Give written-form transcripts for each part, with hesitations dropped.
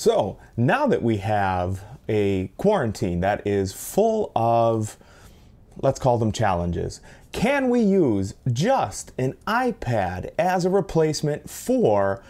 So now that we have a quarantine that is full of, let's call them challenges, can we use just an iPad as a replacement for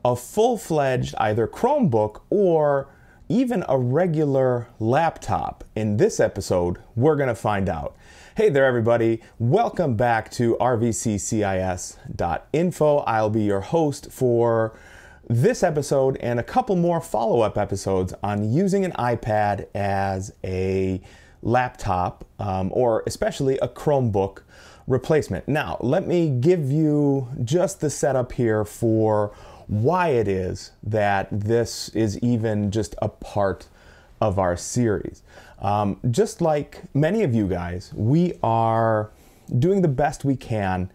a full-fledged either Chromebook or even a regular laptop? In this episode, we're going to find out. Hey there, everybody. Welcome back to RVCCIS.info. I'll be your host for this episode and a couple more follow-up episodes on using an iPad as a laptop or especially a Chromebook replacement. Now, let me give you just the setup here for why it is that this is even just a part of our series. Just like many of you guys, we are doing the best we can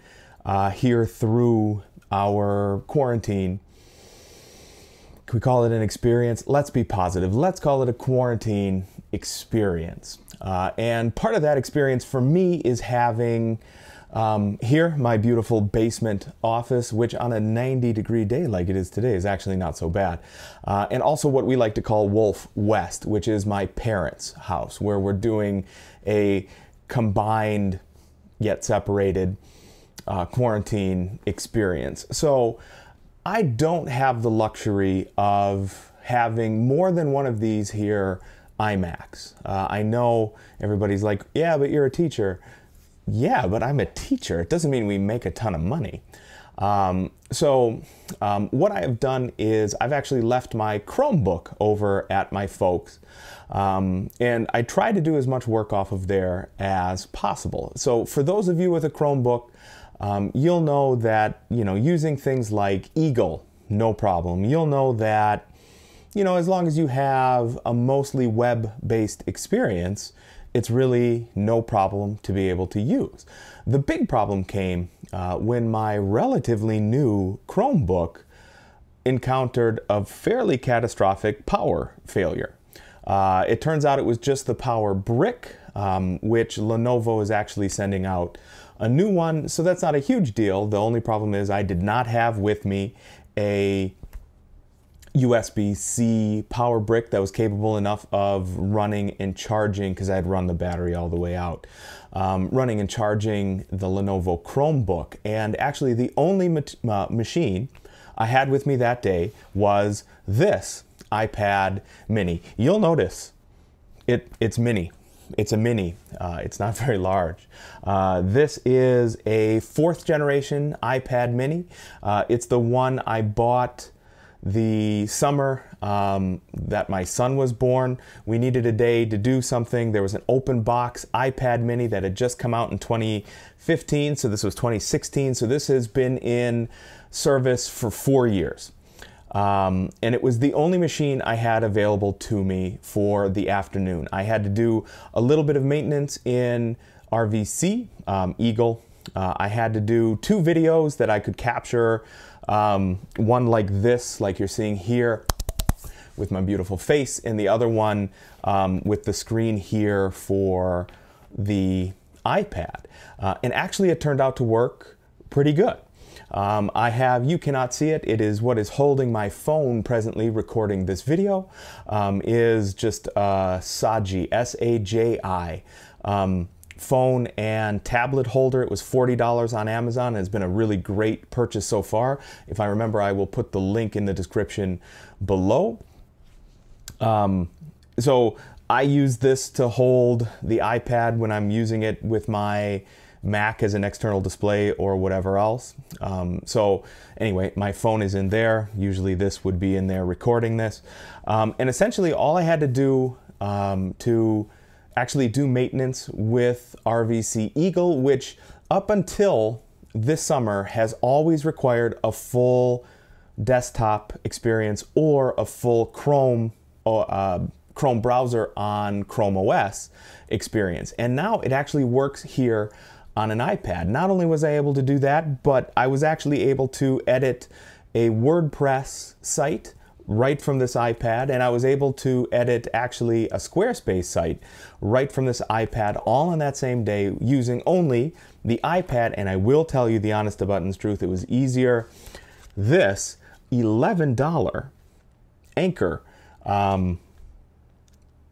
here through our quarantine. Can we call it an experience? Let's be positive. Let's call it a quarantine experience. And part of that experience for me is having here my beautiful basement office, which on a 90-degree day like it is today is actually not so bad. And also what we like to call Wolf West, which is my parents' house, where we're doing a combined yet separated quarantine experience. So I don't have the luxury of having more than one of these here iMacs. I know everybody's like, yeah, but you're a teacher. Yeah, but I'm a teacher. It doesn't mean we make a ton of money. So what I have done is I've actually left my Chromebook over at my folks. And I try to do as much work off of there as possible. So for those of you with a Chromebook, you'll know that, using things like Eagle, no problem. You'll know that, as long as you have a mostly web-based experience, it's really no problem to be able to use. The big problem came when my relatively new Chromebook encountered a fairly catastrophic power failure. It turns out it was just the power brick, which Lenovo is actually sending out a new one, so that's not a huge deal. The only problem is I did not have with me a USB-C power brick that was capable enough of running and charging, because I had run the battery all the way out, running and charging the Lenovo Chromebook. And actually the only machine I had with me that day was this iPad mini. You'll notice it's mini. It's a mini. It's not very large. This is a 4th generation iPad mini. It's the one I bought the summer that my son was born. We needed a day to do something. There was an open box iPad mini that had just come out in 2015. So this was 2016. So this has been in service for 4 years. And it was the only machine I had available to me for the afternoon. I had to do a little bit of maintenance in RVC, Eagle. I had to do 2 videos that I could capture, one like this, like you're seeing here, with my beautiful face, and the other one with the screen here for the iPad. And actually it turned out to work pretty good. You cannot see it. It is what is holding my phone presently recording this video, is just a Saji, S-A-J-I, phone and tablet holder. It was $40 on Amazon and has been a really great purchase so far. If I remember, I will put the link in the description below. So I use this to hold the iPad when I'm using it with my Mac as an external display or whatever else. So anyway, my phone is in there. Usually this would be in there recording this. And essentially all I had to do to actually do maintenance with RVC Eagle, which up until this summer has always required a full desktop experience or a full Chrome browser on Chrome OS experience. And now it actually works here on an iPad. Not only was I able to do that, but I was actually able to edit a WordPress site right from this iPad, and I was able to edit actually a Squarespace site right from this iPad, all on that same day using only the iPad. And I will tell you the honest to button's truth, it was easier. This $11 Anchor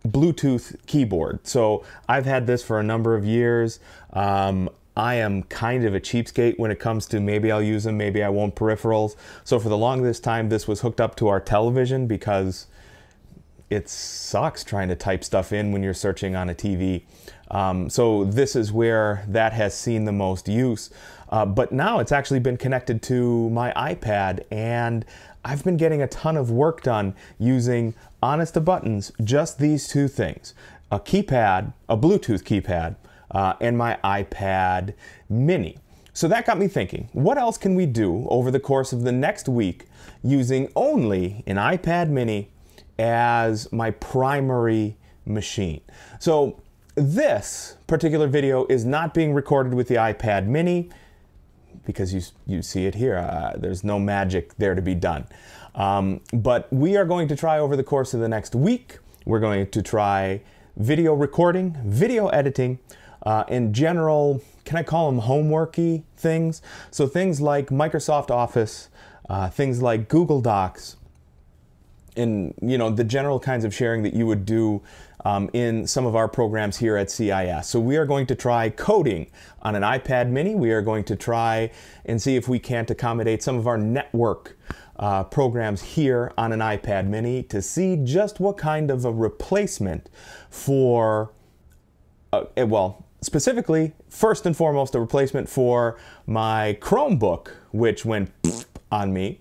Bluetooth keyboard. So I've had this for a number of years. I am kind of a cheapskate when it comes to maybe I'll use them, maybe I won't peripherals. So for the longest time, this was hooked up to our television because it sucks trying to type stuff in when you're searching on a TV. So this is where that has seen the most use. But now it's actually been connected to my iPad, and I've been getting a ton of work done using, honest to buttons, just these two things. A keypad, a Bluetooth keypad, and my iPad mini. So that got me thinking, what else can we do over the course of the next week using only an iPad mini as my primary machine? So this particular video is not being recorded with the iPad mini because you see it here. There's no magic there to be done. But we are going to try over the course of the next week. We're going to try video recording, video editing, in general, can I call them homeworky things? So things like Microsoft Office, things like Google Docs, and the general kinds of sharing that you would do in some of our programs here at CIS. So we are going to try coding on an iPad mini. We are going to try and see if we can't accommodate some of our network programs here on an iPad mini to see just what kind of a replacement for, well, specifically, first and foremost, a replacement for my ChromeBook, which went on me.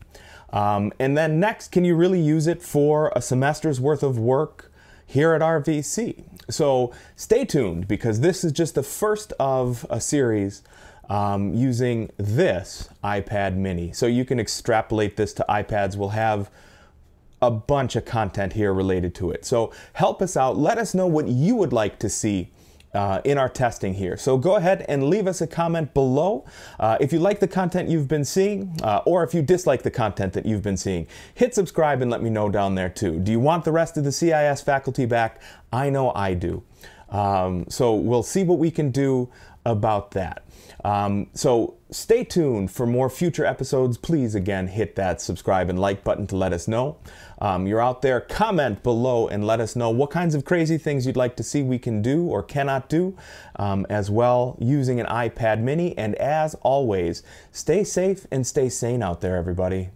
And then next, can you really use it for a semester's worth of work here at RVC? So stay tuned, because this is just the first of a series using this iPad mini. So you can extrapolate this to iPads. We'll have a bunch of content here related to it. So help us out. Let us know what you would like to see in our testing here. So go ahead and leave us a comment below. If you like the content you've been seeing, or if you dislike the content that you've been seeing, hit subscribe and let me know down there too. Do you want the rest of the CIS faculty back? I know I do. So we'll see what we can do about that. So stay tuned for more future episodes. Please, again, hit that subscribe and like button to let us know. You're out there, comment below and let us know what kinds of crazy things you'd like to see we can do or cannot do, as well using an iPad mini. And as always, stay safe and stay sane out there, everybody.